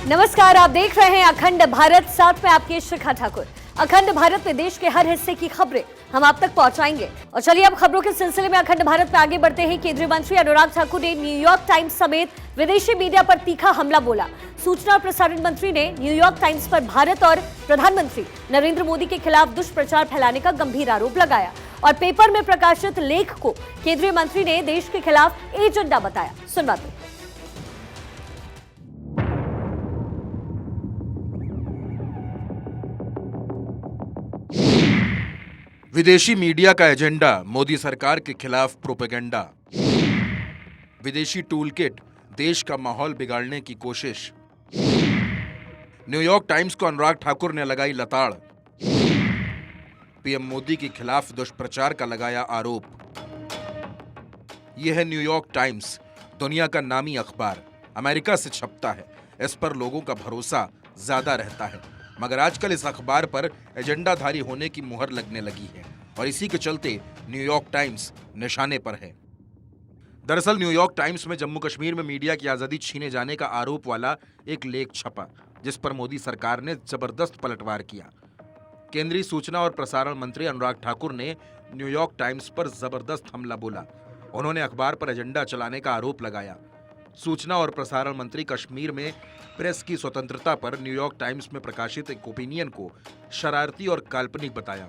नमस्कार, आप देख रहे हैं अखंड भारत, साथ में आपके शिखा ठाकुर। अखंड भारत में देश के हर हिस्से की खबरें हम आप तक पहुंचाएंगे। और चलिए अब खबरों के सिलसिले में अखंड भारत में आगे बढ़ते हैं। केंद्रीय मंत्री अनुराग ठाकुर ने न्यूयॉर्क टाइम्स समेत विदेशी मीडिया पर तीखा हमला बोला। सूचना और प्रसारण मंत्री ने न्यूयॉर्क टाइम्स पर भारत और प्रधानमंत्री नरेंद्र मोदी के खिलाफ दुष्प्रचार फैलाने का गंभीर आरोप लगाया और पेपर में प्रकाशित लेख को केंद्रीय मंत्री ने देश के खिलाफ एजेंडा बताया। सुनवाते हैं। विदेशी मीडिया का एजेंडा, मोदी सरकार के खिलाफ प्रोपेगेंडा। विदेशी टूलकिट, देश का माहौल बिगाड़ने की कोशिश। न्यूयॉर्क टाइम्स को अनुराग ठाकुर ने लगाई लताड़। पीएम मोदी के खिलाफ दुष्प्रचार का लगाया आरोप। यह है न्यूयॉर्क टाइम्स, दुनिया का नामी अखबार, अमेरिका से छपता है। इस पर लोगों का भरोसा ज्यादा रहता है, मगर आजकल इस अखबार पर एजेंडाधारी होने की मुहर लगने लगी है और इसी के चलते न्यूयॉर्क टाइम्स निशाने पर है। दरअसल न्यूयॉर्क टाइम्स में जम्मू कश्मीर में मीडिया की आजादी छीने जाने का आरोप वाला एक लेख छपा, जिस पर मोदी सरकार ने जबरदस्त पलटवार किया। केंद्रीय सूचना और प्रसारण मंत्री अनुराग ठाकुर ने न्यूयॉर्क टाइम्स पर जबरदस्त हमला बोला। उन्होंने अखबार पर एजेंडा चलाने का आरोप लगाया। सूचना और प्रसारण मंत्री कश्मीर में प्रेस की स्वतंत्रता पर न्यूयॉर्क टाइम्स में प्रकाशित एक ओपिनियन को शरारती और काल्पनिक बताया।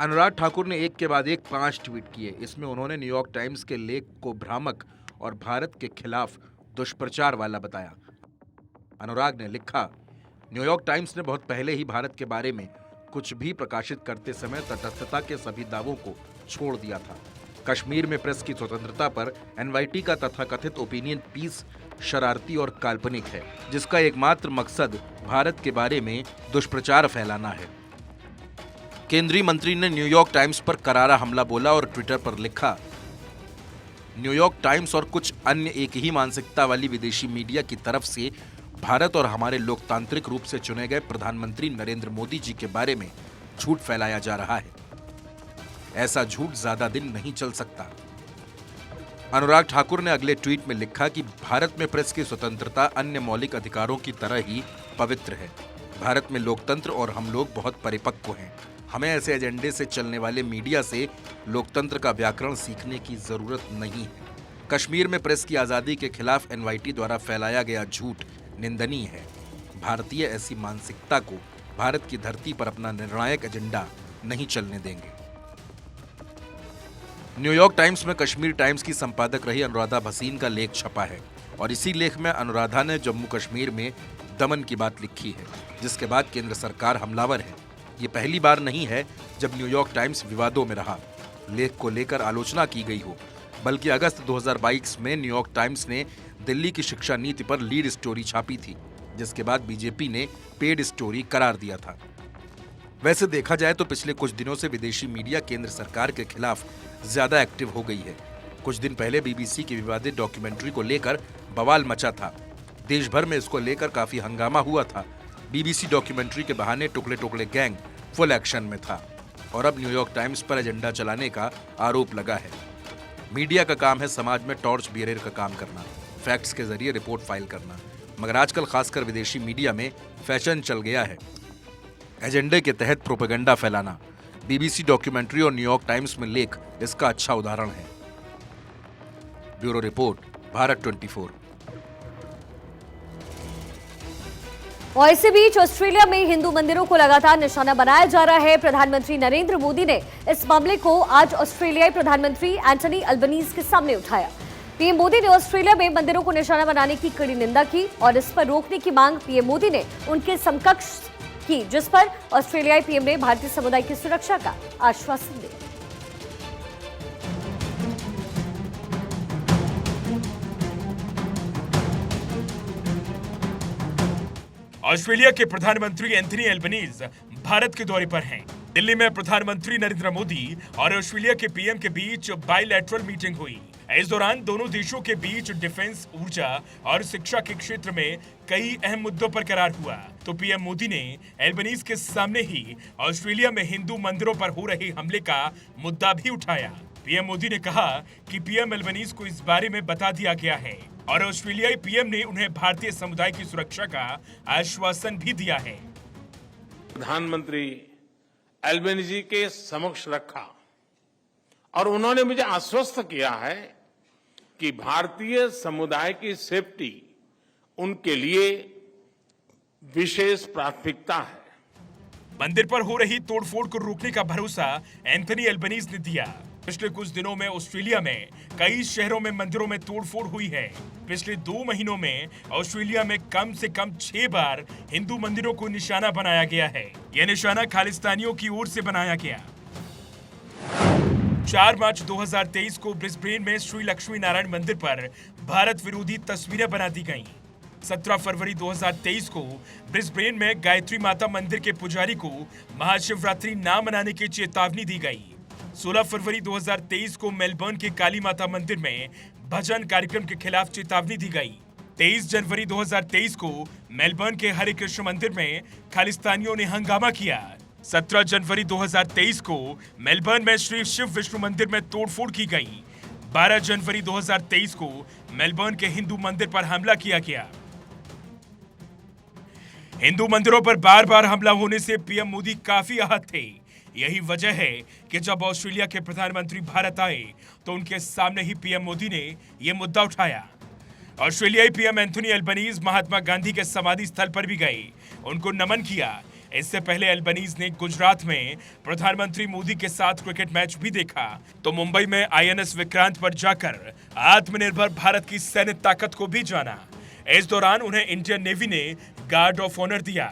अनुराग ठाकुर ने एक के बाद एक 5 ट्वीट किए। इसमें उन्होंने न्यूयॉर्क टाइम्स के लेख को भ्रामक और भारत के खिलाफ दुष्प्रचार वाला बताया। अनुराग ने लिखा, न्यूयॉर्क टाइम्स ने बहुत पहले ही भारत के बारे में कुछ भी प्रकाशित करते समय तटस्थता के सभी दावों को छोड़ दिया था। कश्मीर में प्रेस की स्वतंत्रता पर एनवाईटी का तथाकथित ओपिनियन पीस शरारती और काल्पनिक है, जिसका एकमात्र मकसद भारत के बारे में दुष्प्रचार फैलाना है। केंद्रीय मंत्री ने न्यूयॉर्क टाइम्स पर करारा हमला बोला और ट्विटर पर लिखा, न्यूयॉर्क टाइम्स और कुछ अन्य एक ही मानसिकता वाली विदेशी मीडिया की तरफ से भारत और हमारे लोकतांत्रिक रूप से चुने गए प्रधानमंत्री नरेंद्र मोदी जी के बारे में झूठ फैलाया जा रहा है। ऐसा झूठ ज्यादा दिन नहीं चल सकता। अनुराग ठाकुर ने अगले ट्वीट में लिखा कि भारत में प्रेस की स्वतंत्रता अन्य मौलिक अधिकारों की तरह ही पवित्र है। भारत में लोकतंत्र और हम लोग बहुत परिपक्व हैं। हमें ऐसे एजेंडे से चलने वाले मीडिया से लोकतंत्र का व्याकरण सीखने की जरूरत नहीं है। कश्मीर में प्रेस की आजादी के खिलाफ एनवाईटी द्वारा फैलाया गया झूठ निंदनीय है। भारतीय ऐसी मानसिकता को भारत की धरती पर अपना निर्णायक एजेंडा नहीं चलने देंगे। न्यूयॉर्क टाइम्स में कश्मीर टाइम्स की संपादक रही अनुराधा भसीन का लेख छपा है और इसी लेख में अनुराधा ने जम्मू कश्मीर में दमन की बात लिखी है, जिसके बाद केंद्र सरकार हमलावर है। ये पहली बार नहीं है जब न्यूयॉर्क टाइम्स विवादों में रहा, लेख को लेकर आलोचना की गई हो, बल्कि अगस्त 2022 में न्यूयॉर्क टाइम्स ने दिल्ली की शिक्षा नीति पर लीड स्टोरी छापी थी, जिसके बाद बीजेपी ने पेड स्टोरी करार दिया था। वैसे देखा जाए तो पिछले कुछ दिनों से विदेशी मीडिया केंद्र सरकार के खिलाफ ज्यादा एक्टिव हो गई है। कुछ दिन पहले बीबीसी की विवादित डॉक्यूमेंट्री को लेकर बवाल मचा था। देश भर में इसको लेकर काफी हंगामा हुआ था। बीबीसी डॉक्यूमेंट्री के बहाने टुकड़े टुकड़े गैंग फुल एक्शन में था और अब न्यूयॉर्क टाइम्स पर एजेंडा चलाने का आरोप लगा है। मीडिया का काम है समाज में टॉर्च बियरर का काम करना, फैक्ट्स के जरिए रिपोर्ट फाइल करना, मगर आजकल खासकर विदेशी मीडिया में फैशन चल गया है एजेंडे के तहत प्रोपेगेंडा फैलाना। बीबीसी डॉक्यूमेंट्री और न्यूयॉर्क टाइम्स में लेख इसका अच्छा उदाहरण है। Bureau report, Bharat 24। और इसी बीच ऑस्ट्रेलिया में हिंदू मंदिरों को लगातार निशाना बनाया जा रहा है। प्रधानमंत्री नरेंद्र मोदी ने इस मामले को आज ऑस्ट्रेलियाई प्रधानमंत्री एंटनी अल्बनीज के सामने उठाया। पीएम मोदी ने ऑस्ट्रेलिया में मंदिरों को निशाना बनाने की कड़ी निंदा की और इस पर रोकने की मांग पीएम मोदी ने उनके समकक्ष की, जिस पर ऑस्ट्रेलियाई पीएम ने भारतीय समुदाय की सुरक्षा का आश्वासन दिया। ऑस्ट्रेलिया के प्रधानमंत्री एंथनी अल्बनीज भारत के दौरे पर हैं। दिल्ली में प्रधानमंत्री नरेंद्र मोदी और ऑस्ट्रेलिया के पीएम के बीच बायलैटरल मीटिंग हुई। इस दौरान दोनों देशों के बीच डिफेंस, ऊर्जा और शिक्षा के क्षेत्र में कई अहम मुद्दों पर करार हुआ। तो पीएम मोदी ने एल्बनीज के सामने ही ऑस्ट्रेलिया में हिंदू मंदिरों पर हो रहे हमले का मुद्दा भी उठाया। पीएम मोदी ने कहा कि पीएम एल्बनीज को इस बारे में बता दिया गया है और ऑस्ट्रेलियाई पीएम ने उन्हें भारतीय समुदाय की सुरक्षा का आश्वासन भी दिया है। प्रधानमंत्री एल्बेनीजी के समक्ष रखा और उन्होंने मुझे आश्वस्त किया है कि भारतीय समुदाय की सेफ्टी उनके लिए विशेष प्राथमिकता है। मंदिर पर हो रही तोड़फोड़ को रोकने का भरोसा एंथनी एल्बनीज ने दिया। पिछले कुछ दिनों में ऑस्ट्रेलिया में कई शहरों में मंदिरों में तोड़फोड़ हुई है। पिछले 2 महीनों में ऑस्ट्रेलिया में कम से कम 6 बार हिंदू मंदिरों को निशाना बनाया गया है। यह निशाना खालिस्तानियों की ओर से बनाया गया। 4 मार्च 2023 को ब्रिस्बेन में श्री लक्ष्मी नारायण मंदिर पर भारत विरोधी तस्वीरें बना दी गईं। 17 फरवरी 2023 को ब्रिस्बेन में गायत्री माता मंदिर के पुजारी को महाशिवरात्रि ना मनाने की चेतावनी दी गई। 16 फरवरी 2023 को मेलबर्न के काली माता मंदिर में भजन कार्यक्रम के खिलाफ चेतावनी दी गई। 23 जनवरी 2023 को मेलबर्न के हरे कृष्ण मंदिर में खालिस्तानियों ने हंगामा किया। 17 जनवरी 2023 को मेलबर्न में श्री शिव विष्णु मंदिर में तोड़फोड़ की गई। 12 जनवरी 2023 को मेलबर्न के हिंदू मंदिर पर हमला किया गया। हिंदू मंदिरों पर बार बार हमला होने से पीएम मोदी काफी आहत थे। यही वजह है कि जब ऑस्ट्रेलिया के प्रधानमंत्री भारत आए तो उनके सामने ही पीएम मोदी ने यह मुद्दा उठाया। ऑस्ट्रेलियाई PM Anthony Albanese Mahatma Gandhi के समाधि स्थल पर भी गए, उनको नमन किया। इससे पहले एल्बनीज ने गुजरात में प्रधानमंत्री मोदी के साथ क्रिकेट मैच भी देखा तो मुंबई में आईएनएस विक्रांत पर जाकर आत्मनिर्भर भारत की सैन्य ताकत को भी जाना। इस दौरान उन्हें इंडियन नेवी ने गार्ड ऑफ ऑनर दिया।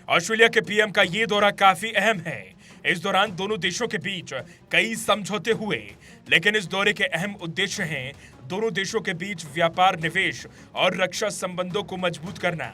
ऑस्ट्रेलिया के पीएम का ये दौरा काफी अहम है। इस दौरान दोनों देशों के बीच कई समझौते हुए, लेकिन इस दौरे के अहम उद्देश्य हैं दोनों देशों के बीच व्यापार, निवेश और रक्षा संबंधों को मजबूत करना।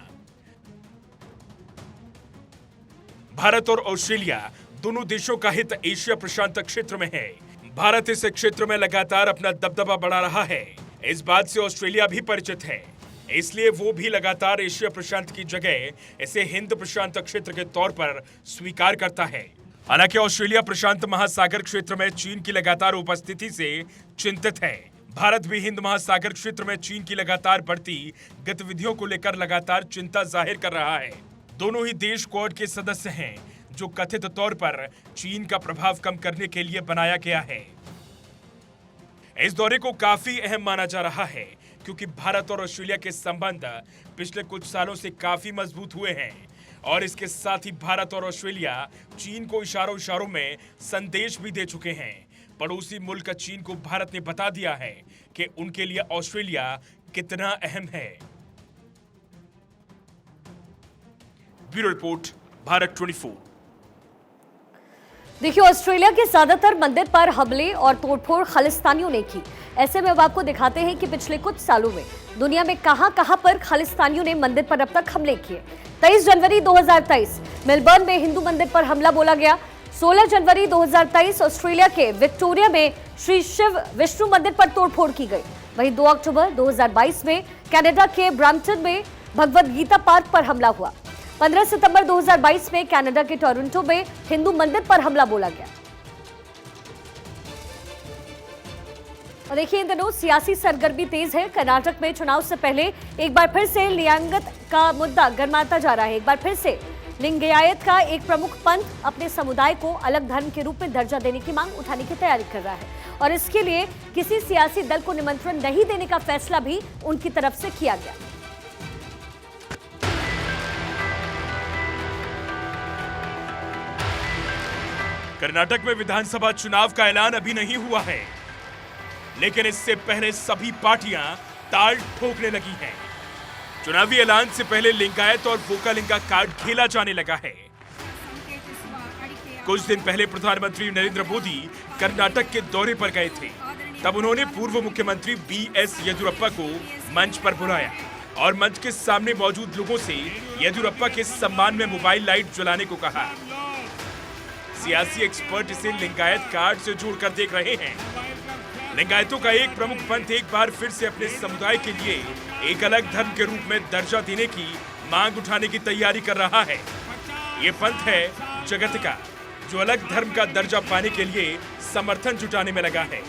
भारत और ऑस्ट्रेलिया दोनों देशों का हित एशिया प्रशांत क्षेत्र में है। भारत इस क्षेत्र में लगातार अपना दबदबा बढ़ा रहा है। इस बात से ऑस्ट्रेलिया भी परिचित है, इसलिए वो भी लगातार एशिया प्रशांत की जगह इसे हिंद प्रशांत क्षेत्र के तौर पर स्वीकार करता है। हालांकि ऑस्ट्रेलिया प्रशांत महासागर क्षेत्र में चीन की लगातार उपस्थिति से चिंतित है। भारत भी हिंद महासागर क्षेत्र में चीन की लगातार बढ़ती गतिविधियों को लेकर लगातार चिंता जाहिर कर रहा है। दोनों ही देश क्वाड के सदस्य हैं, जो कथित तौर पर चीन का प्रभाव कम करने के लिए बनाया गया है। इस दौरे को काफी अहम माना जा रहा है क्योंकि भारत और ऑस्ट्रेलिया के संबंध पिछले कुछ सालों से काफी मजबूत हुए हैं और इसके साथ ही भारत और ऑस्ट्रेलिया चीन को इशारों में संदेश भी दे चुके हैं। पड़ोसी मुल्क चीन को भारत ने बता दिया है कि उनके लिए ऑस्ट्रेलिया कितना अहम है। Bureau report, Bharat 24। देखिए, ऑस्ट्रेलिया के ज्यादातर मंदिर पर हमले और तोड़फोड़ खालिस्तानियों ने की। ऐसे में अब आपको दिखाते हैं कि पिछले कुछ सालों में दुनिया में कहां पर खालिस्तानियों ने मंदिर पर अब तक हमले किए। 23 जनवरी 2023 मेलबर्न में हिंदू मंदिर पर हमला बोला गया। 16 जनवरी 2023 ऑस्ट्रेलिया के विक्टोरिया में श्री शिव विष्णु मंदिर पर तोड़फोड़ की गई। वहीं 2 अक्टूबर 2022 में कनाडा के ब्रैम्पटन में भगवद गीता पार्क पर हमला हुआ। 15 सितंबर 2022 में कनाडा के टोरंटो में हिंदू मंदिर पर हमला बोला गया। और देखिए, इन दिनों सियासी सरगर्मी तेज है। कर्नाटक में चुनाव से पहले एक बार फिर से लिंगायत का मुद्दा गरमाता जा रहा है। एक बार फिर से लिंगायत का एक प्रमुख पंथ अपने समुदाय को अलग धर्म के रूप में दर्जा देने की मांग उठाने की तैयारी कर रहा है और इसके लिए किसी सियासी दल को निमंत्रण नहीं देने का फैसला भी उनकी तरफ से किया गया। कर्नाटक में विधानसभा चुनाव का ऐलान अभी नहीं हुआ है, लेकिन इससे पहले सभी पार्टियां ताल ठोकने लगी हैं। चुनावी ऐलान से पहले लिंगायत और वोकालिंगा कार्ड खेला जाने लगा है। कुछ दिन पहले प्रधानमंत्री नरेंद्र मोदी कर्नाटक के दौरे पर गए थे। तब उन्होंने पूर्व मुख्यमंत्री बीएस येदियुरप्पा को मंच पर बुलाया और मंच के सामने मौजूद लोगों से येदियुरप्पा के सम्मान में मोबाइल लाइट जलाने को कहा। सियासी एक्सपर्ट इसे लिंगायत कार्ड से जोड़कर देख रहे हैं। लिंगायतों का एक प्रमुख पंथ एक बार फिर से अपने समुदाय के लिए एक अलग धर्म के रूप में दर्जा देने की मांग उठाने की तैयारी कर रहा है। ये पंथ है जगतिका, जो अलग धर्म का दर्जा पाने के लिए समर्थन जुटाने में लगा है।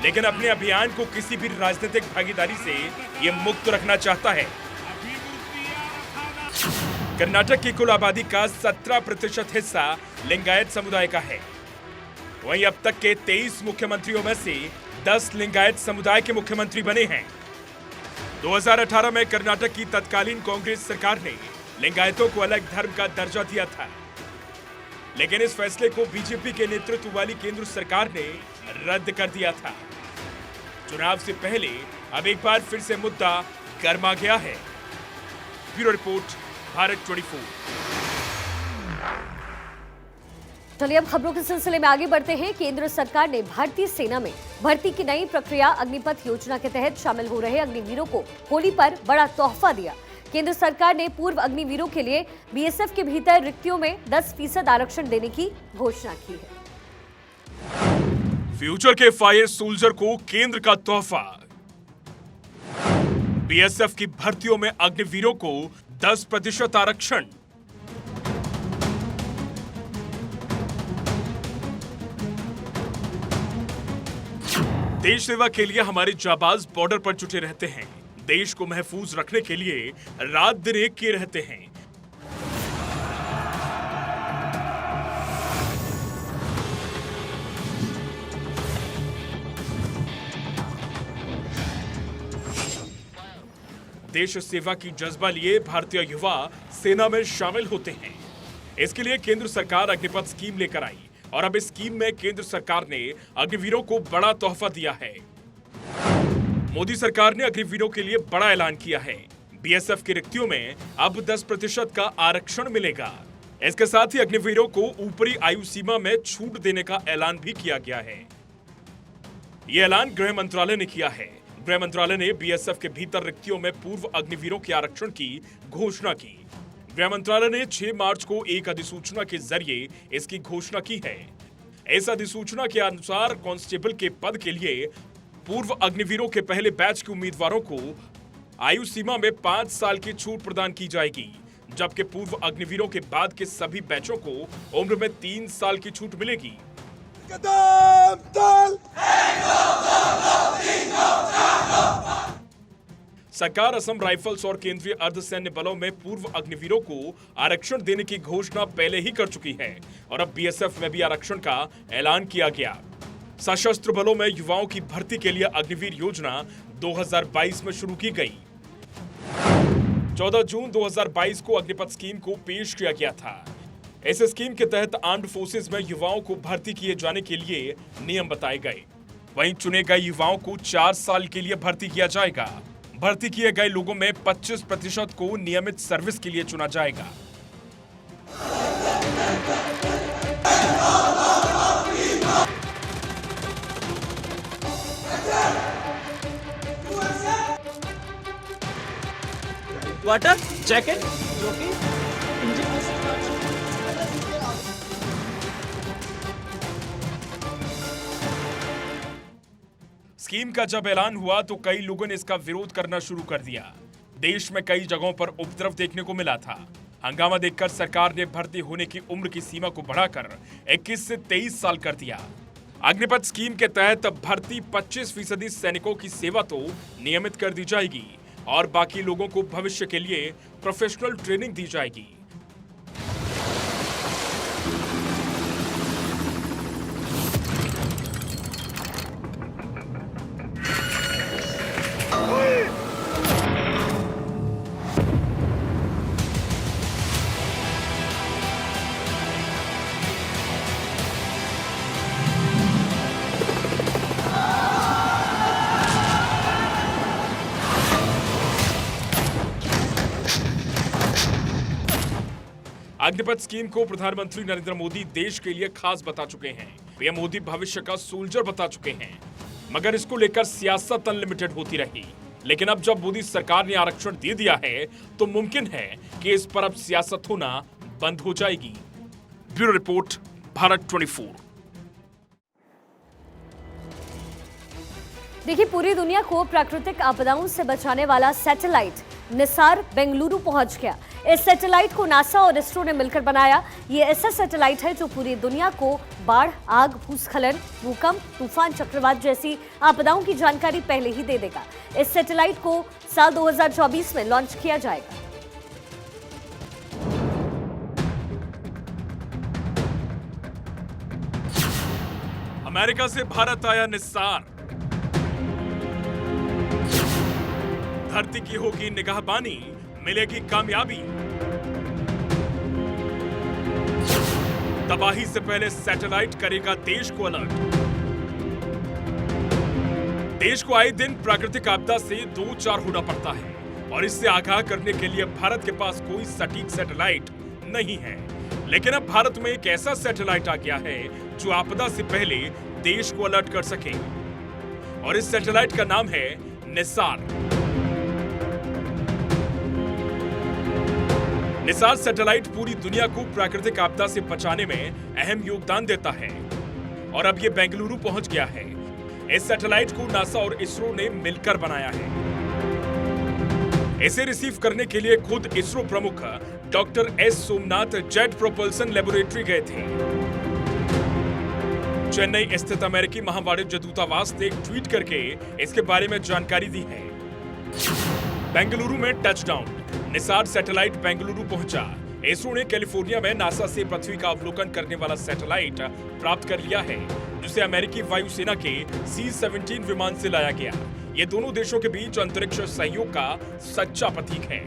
लेकिन अपने अभियान को किसी भी राजनीतिक भागीदारी से ये मुक्त रखना चाहता है। कर्नाटक की कुल आबादी का 17% हिस्सा लिंगायत समुदाय का है। वहीं अब तक के 23 मुख्यमंत्रियों में से 10 लिंगायत समुदाय के मुख्यमंत्री बने हैं। 2018 में कर्नाटक की तत्कालीन कांग्रेस सरकार ने लिंगायतों को अलग धर्म का दर्जा दिया था, लेकिन इस फैसले को बीजेपी के नेतृत्व वाली केंद्र सरकार ने रद्द कर दिया था। चुनाव से पहले अब एक बार फिर से मुद्दा गर्मा गया है। Bureau report, Bharat 24। चलिए अब खबरों के सिलसिले में आगे बढ़ते हैं। केंद्र सरकार ने भारतीय सेना में भर्ती की नई प्रक्रिया अग्निपथ योजना के तहत शामिल हो रहे अग्निवीरों को होली पर बड़ा तोहफा दिया। केंद्र सरकार ने पूर्व अग्निवीरों के लिए बीएसएफ के भीतर रिक्तियों में 10% आरक्षण देने की घोषणा की है। फ्यूचर के फायर सोल्जर को केंद्र का तोहफा। बीएसएफ की भर्तियों में अग्निवीरों को 10% आरक्षण। देश सेवा के लिए हमारे जाबाज बॉर्डर पर जुटे रहते हैं। देश को महफूज रखने के लिए रात दिन एक किए रहते हैं। देश सेवा की जज्बा लिए भारतीय युवा सेना में शामिल होते हैं। इसके लिए केंद्र सरकार अग्निपथ स्कीम लेकर आई और अब इस स्कीम में केंद्र सरकार ने अग्निवीरों को बड़ा तोहफा दिया है। मोदी सरकार ने अग्निवीरों के लिए बड़ा ऐलान किया है। बीएसएफ की रिक्तियों में अब 10% का आरक्षण मिलेगा। इसके साथ ही अग्निवीरों को ऊपरी आयु सीमा में छूट देने का ऐलान भी किया गया है। यह ऐलान गृह मंत्रालय ने किया है। गृह मंत्रालय ने बीएसएफ के भीतर रिक्तियों में पूर्व अग्निवीरों के आरक्षण की घोषणा की। गृह मंत्रालय ने 6 मार्च को एक अधिसूचना के जरिए इसकी घोषणा की है। इस अधिसूचना के अनुसार कांस्टेबल के पद के लिए पूर्व अग्निवीरों के पहले बैच के उम्मीदवारों को आयु सीमा में 5 साल की छूट प्रदान की जाएगी, जबकि पूर्व अग्निवीरों के बाद के सभी बैचों को उम्र में 3 साल की छूट मिलेगी। सरकार असम राइफल्स और केंद्रीय अर्धसैन्य बलों में पूर्व अग्निवीरों को आरक्षण देने की घोषणा पहले ही कर चुकी है और अब बीएसएफ में भी आरक्षण का ऐलान किया गया। सशस्त्र बलों में युवाओं की भर्ती के लिए अग्निवीर योजना 2022 में शुरू की गई। 14 जून 2022 को अग्निपथ स्कीम को पेश किया गया था। इस स्कीम के तहत आर्म्ड फोर्सेज में युवाओं को भर्ती किए जाने के लिए नियम बताए गए। वहीं चुने गए युवाओं को 4 साल के लिए भर्ती किया जाएगा। भर्ती किए गए लोगों में 25% को नियमित सर्विस के लिए चुना जाएगा। वाटर जैकेट स्कीम का जब ऐलान हुआ तो कई लोगों ने इसका विरोध करना शुरू कर दिया। देश में कई जगहों पर उपद्रव देखने को मिला था। हंगामा देखकर सरकार ने भर्ती होने की उम्र की सीमा को बढ़ाकर 21 से 23 साल कर दिया। अग्निपथ स्कीम के तहत भर्ती 25% सैनिकों की सेवा तो नियमित कर दी जाएगी और बाकी लोगों को भविष्य के लिए प्रोफेशनल ट्रेनिंग दी जाएगी। अग्निपथ स्कीम को प्रधानमंत्री नरेंद्र मोदी देश के लिए खास बता चुके हैं। पीएम मोदी भविष्य का सोल्जर बता चुके हैं, मगर इसको लेकर सियासत अनलिमिटेड होती रही। लेकिन अब जब मोदी सरकार ने आरक्षण दे दिया है तो मुमकिन है कि इस पर अब सियासत होना बंद हो जाएगी। Bureau report, Bharat 24। देखिए, पूरी दुनिया को प्राकृतिक आपदाओं से बचाने वाला सैटेलाइट निसार बेंगलुरु पहुंच गया। इस सैटेलाइट को नासा और इसरो ने मिलकर बनाया। ये ऐसा सैटेलाइट है जो पूरी दुनिया को बाढ़, आग, भूस्खलन, भूकंप, तूफान, चक्रवात जैसी आपदाओं की जानकारी पहले ही दे देगा। इस सैटेलाइट को साल 2024 में लॉन्च किया जाएगा। अमेरिका से भारत आया निसार, धरती की होगी निगाहबानी, मिलेगी कामयाबी। तबाही से पहले सैटेलाइट करेगा देश को अलर्ट। देश को आए दिन प्राकृतिक आपदा से दो चार होना पड़ता है और इससे आगाह करने के लिए भारत के पास कोई सटीक सैटेलाइट नहीं है। लेकिन अब भारत में एक ऐसा सैटेलाइट आ गया है जो आपदा से पहले देश को अलर्ट कर सके और इस सैटेलाइट का नाम है निसार। निसार सैटेलाइट पूरी दुनिया को प्राकृतिक आपदा से बचाने में अहम योगदान देता है और अब ये बेंगलुरु पहुंच गया है। इस सैटेलाइट को नासा और इसरो ने मिलकर बनाया है। इसे रिसीव करने के लिए खुद इसरो प्रमुख doctor S Somnath jet propulsion laboratory गए थे। चेन्नई स्थित अमेरिकी महावाणिज्य दूतावास ने एक ट्वीट करके इसके बारे में जानकारी दी है। बेंगलुरु में टचडाउन, निसार सैटेलाइट बेंगलुरु पहुंचा। इसरो ने कैलिफोर्निया में नासा से पृथ्वी का अवलोकन करने वाला सैटेलाइट प्राप्त कर लिया है, जिसे अमेरिकी वायुसेना के C-17 विमान से लाया गया। ये दोनों देशों के बीच अंतरिक्ष सहयोग का सच्चा प्रतीक है।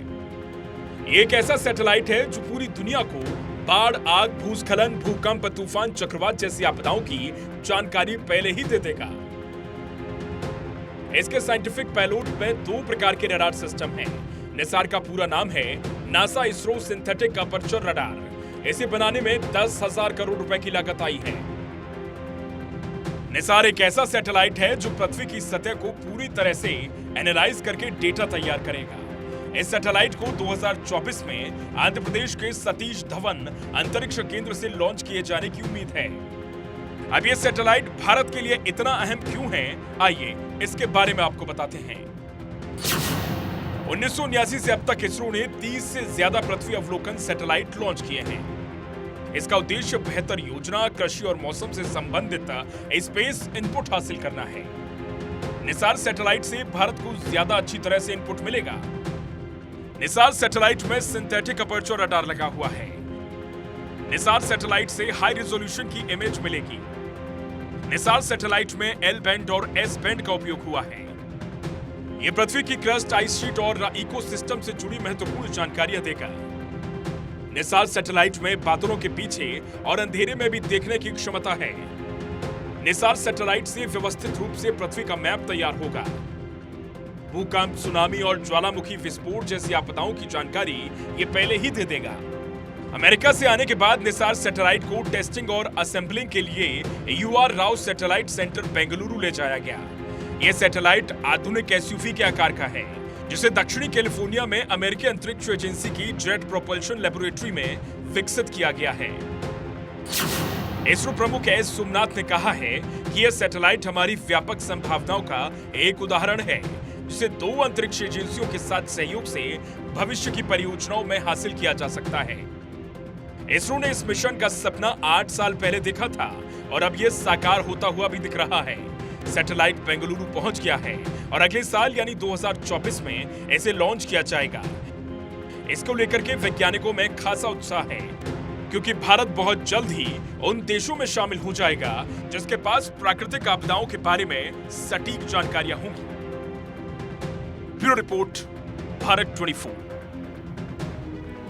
ये एक ऐसा सैटेलाइट है जो पूरी दुनिया को बाढ़, आग, भूस्खलन, भूकंप, तूफान, चक्रवात जैसी आपदाओं की जानकारी पहले ही दे देगा। इसके साइंटिफिक पेलोड में दो प्रकार के रडार सिस्टम हैं। निसार का पूरा नाम है NASA ISRO synthetic aperture radar. इसे बनाने में 10,000 करोड़ रुपए की लागत आई है। निसार एक ऐसा सैटेलाइट है जो पृथ्वी की सतह को पूरी तरह से एनालाइज करके डेटा तैयार करेगा। इस सैटेलाइट को 2024 में आंध्र प्रदेश के सतीश धवन अंतरिक्ष केंद्र से लॉन्च किए जाने की उम्मीद है। अब ये सैटेलाइट भारत के लिए इतना अहम क्यों है, आइए इसके बारे में आपको बताते हैं। 1979 से अब तक इसरो ने 30 से ज्यादा पृथ्वी अवलोकन सैटेलाइट लॉन्च किए हैं। इसका उद्देश्य बेहतर योजना, कृषि और मौसम से संबंधित स्पेस इनपुट हासिल करना है। निसार सैटेलाइट से भारत को ज्यादा अच्छी तरह से इनपुट मिलेगा। निसार सैटेलाइट में सिंथेटिक अपर्चर रडार लगा हुआ है। निसार सैटेलाइट से हाई रेजोल्यूशन की इमेज मिलेगी। निसार सैटेलाइट में एल बैंड और एस बैंड का उपयोग हुआ है। यह पृथ्वी की क्रस्ट, आइस शीट और इकोसिस्टम से जुड़ी महत्वपूर्ण जानकारियां देगा। निसार सैटेलाइट में बादलों के पीछे और अंधेरे में भी देखने की क्षमता है। निसार सैटेलाइट से व्यवस्थित रूप से पृथ्वी का मैप तैयार होगा। भूकंप, सुनामी और ज्वालामुखी विस्फोट जैसी आपदाओं की जानकारी ये पहले ही दे देगा। अमेरिका से आने के बाद निसार सैटेलाइट को टेस्टिंग और असेंबलिंग के लिए UR Rao satellite centre Bengaluru ले जाया गया। यह सैटेलाइट आधुनिक SUV के आकार का है, जिसे दक्षिणी कैलिफोर्निया में अमेरिकी अंतरिक्ष एजेंसी की जेट प्रोपल्शन लेबोरेटरी में विकसित किया गया है। इसरो प्रमुख एस सोमनाथ ने कहा है कि यह सैटेलाइट हमारी व्यापक संभावनाओं का एक उदाहरण है, जिसे दो अंतरिक्ष एजेंसियों के साथ सहयोग से भविष्य की परियोजनाओं में हासिल किया जा सकता है। इसरो ने इस मिशन का सपना 8 साल पहले देखा था और अब यह साकार होता हुआ भी दिख रहा है। सैटेलाइट बेंगलुरु पहुंच गया है और अगले साल यानी 2024 में इसे लॉन्च किया जाएगा। इसको लेकर के वैज्ञानिकों में खासा उत्साह है, क्योंकि भारत बहुत जल्द ही उन देशों में शामिल हो जाएगा जिसके पास प्राकृतिक आपदाओं के बारे में सटीक जानकारियां होंगी। Bureau report, Bharat 24।